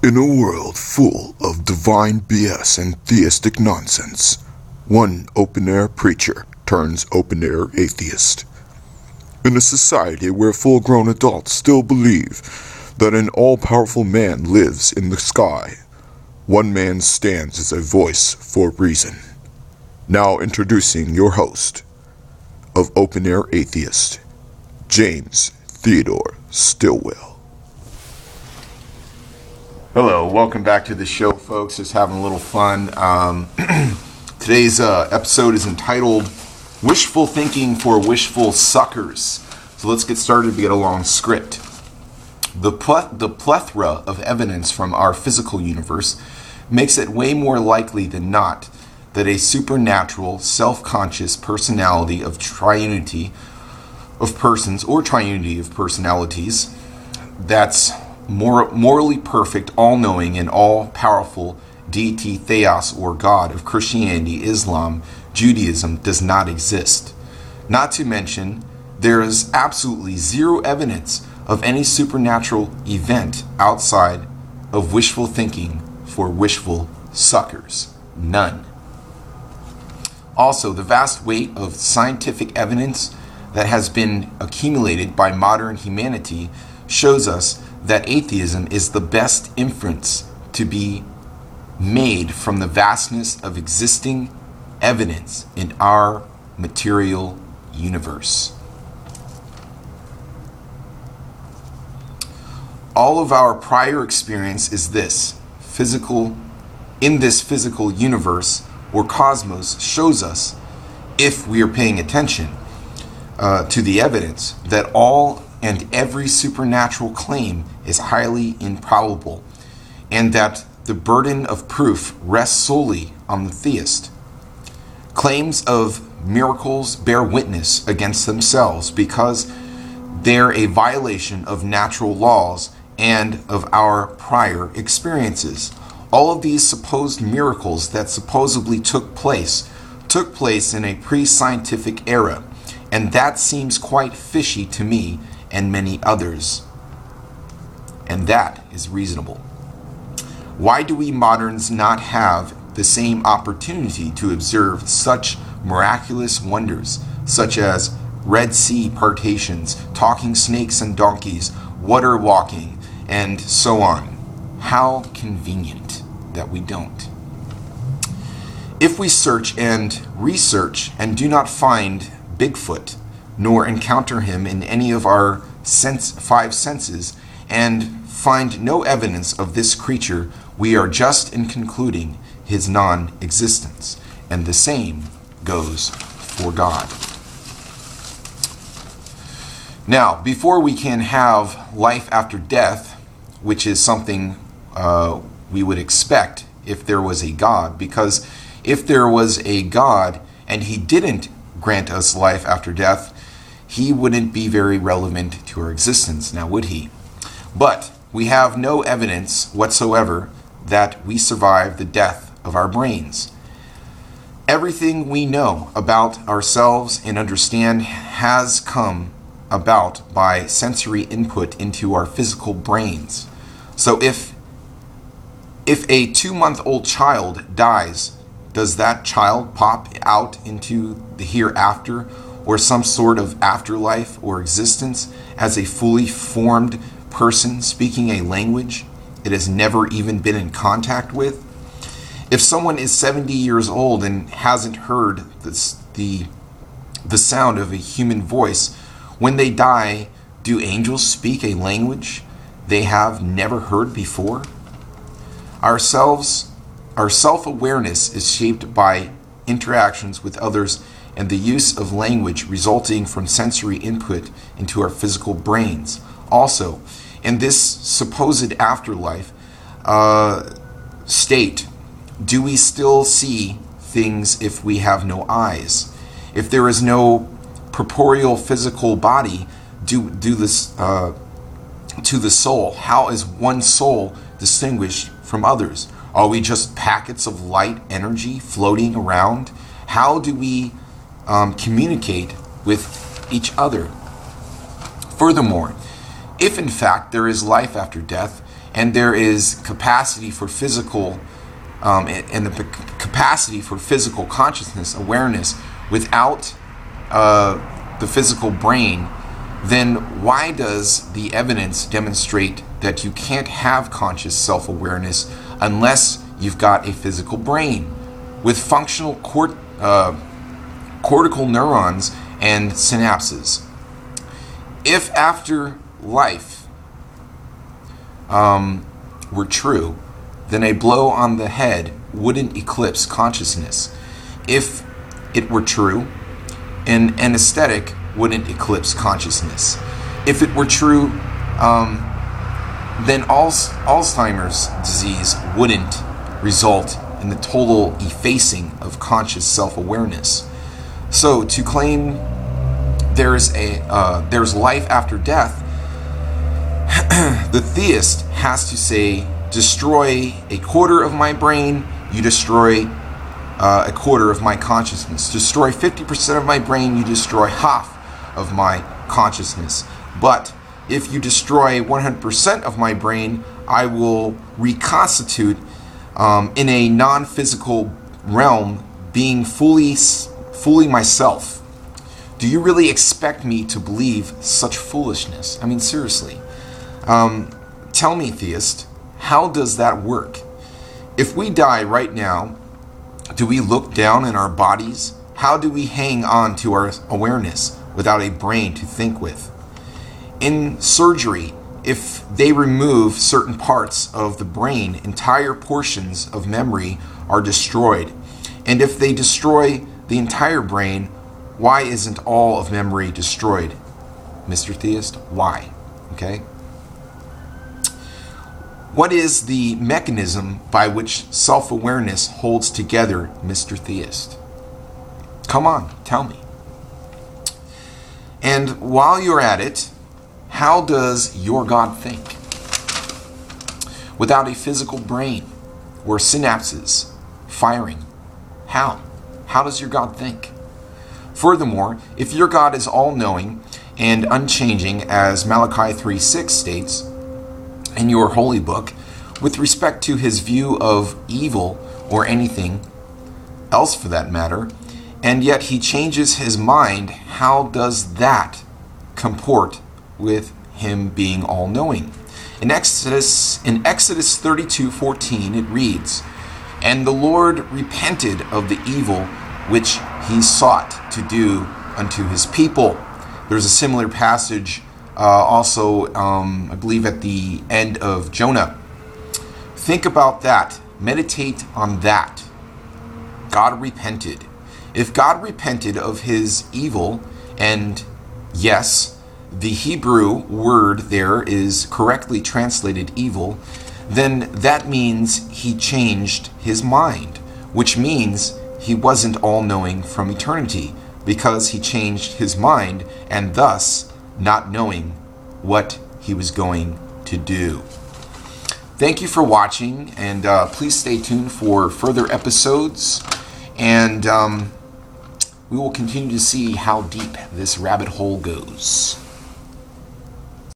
In a world full of divine BS and theistic nonsense, one open-air preacher turns open-air atheist. In a society where full-grown adults still believe that an all-powerful man lives in the sky, one man stands as a voice for reason. Now introducing your host of Open-Air Atheist, James Theodore Stillwell. Hello, welcome back to the show, folks. Just having a little fun. Today's episode is entitled Wishful Thinking for Wishful Suckers. So let's get started to get a long script. The plethora of evidence from our physical universe makes it way more likely than not that a supernatural, self-conscious personality of triunity of persons or triunity of personalities that's morally perfect, all-knowing, and all-powerful deity, theos, or God of Christianity, Islam, Judaism does not exist. Not to mention, there is absolutely zero evidence of any supernatural event outside of wishful thinking for wishful suckers. None. Also, the vast weight of scientific evidence that has been accumulated by modern humanity shows us that atheism is the best inference to be made from the vastness of existing evidence in our material universe. All of our prior experience is this physical universe or cosmos shows us, if we are paying attention to the evidence, that all and every supernatural claim is highly improbable, and that the burden of proof rests solely on the theist. Claims of miracles bear witness against themselves because they're a violation of natural laws and of our prior experiences. All of these supposed miracles that supposedly took place in a pre-scientific era, and that seems quite fishy to me and many others. And that is reasonable. Why do we moderns not have the same opportunity to observe such miraculous wonders, such as Red Sea partations, talking snakes and donkeys, water walking, and so on? How convenient that we don't. If we search and research and do not find Bigfoot, nor encounter him in any of our five senses, and find no evidence of this creature, we are just in concluding his non-existence. And the same goes for God. Now, before we can have life after death, which is something we would expect if there was a God, because if there was a God and he didn't grant us life after death, he wouldn't be very relevant to our existence, now would he? But we have no evidence whatsoever that we survive the death of our brains. Everything we know about ourselves and understand has come about by sensory input into our physical brains. So if a 2-month-old child dies, does that child pop out into the hereafter or some sort of afterlife or existence as a fully formed person speaking a language it has never even been in contact with? If someone is 70 years old and hasn't heard the sound of a human voice, when they die, do angels speak a language they have never heard before? Our self-awareness is shaped by interactions with others and the use of language resulting from sensory input into our physical brains. Also, in this supposed afterlife state, do we still see things if we have no eyes? If there is no corporeal physical body to the soul, how is one soul distinguished from others? Are we just packets of light energy floating around? How do we communicate with each other? Furthermore, if in fact there is life after death, and there is capacity for physical and the capacity for physical consciousness, awareness, without the physical brain, then why does the evidence demonstrate that you can't have conscious self-awareness unless you've got a physical brain with functional cortical neurons and synapses? If after life were true, then a blow on the head wouldn't eclipse consciousness. If it were true, an anesthetic wouldn't eclipse consciousness. If it were true, then Alzheimer's disease wouldn't result in the total effacing of conscious self-awareness. So to claim there's life after death, the theist has to say, destroy a quarter of my brain, you destroy a quarter of my consciousness. Destroy 50% of my brain, you destroy half of my consciousness. But if you destroy 100% of my brain, I will reconstitute in a non-physical realm, being fully myself. Do you really expect me to believe such foolishness? I mean, seriously. Tell me, theist, how does that work? If we die right now, do we look down in our bodies? How do we hang on to our awareness without a brain to think with? In surgery, if they remove certain parts of the brain, entire portions of memory are destroyed. And if they destroy the entire brain, why isn't all of memory destroyed? Mr. Theist, why? Okay? What is the mechanism by which self-awareness holds together, Mr. Theist? Come on, tell me. And while you're at it, how does your God think? Without a physical brain or synapses firing, how? How does your God think? Furthermore, if your God is all-knowing and unchanging, as Malachi 3:6 states, in your holy book, with respect to his view of evil or anything else for that matter, and yet he changes his mind, how does that comport with him being all-knowing? In Exodus 32:14 it reads, "And the Lord repented of the evil which he sought to do unto his people." There's a similar passage also, I believe, at the end of Jonah. Think about that. Meditate on that. God repented. If God repented of his evil, and yes, the Hebrew word there is correctly translated evil, then that means he changed his mind, which means he wasn't all-knowing from eternity, because he changed his mind and thus not knowing what he was going to do. Thank you for watching, and please stay tuned for further episodes, and we will continue to see how deep this rabbit hole goes.